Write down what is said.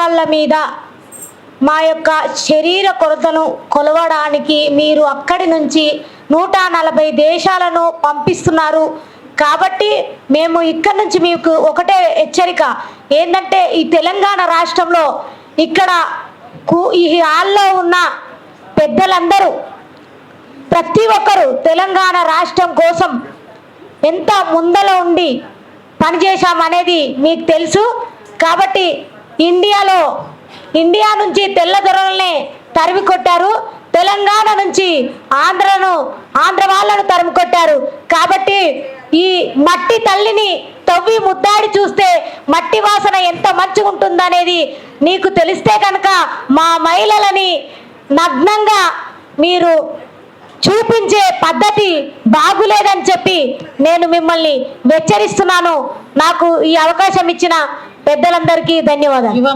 మోకాళ్ళ మీద మా యొక్క శరీర కొరతను కొలవడానికి మీరు అక్కడి నుంచి 140 దేశాలను పంపిస్తున్నారు. కాబట్టి మేము ఇక్కడ నుంచి మీకు ఒకటే హెచ్చరిక ఏంటంటే, ఈ తెలంగాణ రాష్ట్రంలో ఇక్కడ ఈ హాల్లో ఉన్న పెద్దలందరూ ప్రతి ఒక్కరు తెలంగాణ రాష్ట్రం కోసం ఎంత ముందల ఉండి పనిచేశామనేది మీకు తెలుసు. కాబట్టి ఇండియా నుంచి తెల్లదొరలనే తరిమి కొట్టారు, తెలంగాణ నుంచి ఆంధ్ర వాళ్ళను తరిమి కొట్టారు. కాబట్టి ఈ మట్టి తల్లిని తవ్వి ముద్దాడి చూస్తే మట్టి వాసన ఎంత మంచిగా ఉంటుందనేది నీకు తెలిస్తే కనుక మా మహిళలని నగ్నంగా మీరు చూపించే పద్ధతి బాగులేదని చెప్పి నేను మిమ్మల్ని హెచ్చరిస్తున్నాను. నాకు ఈ అవకాశం ఇచ్చిన పెద్దలందరికీ ధన్యవాదాలు.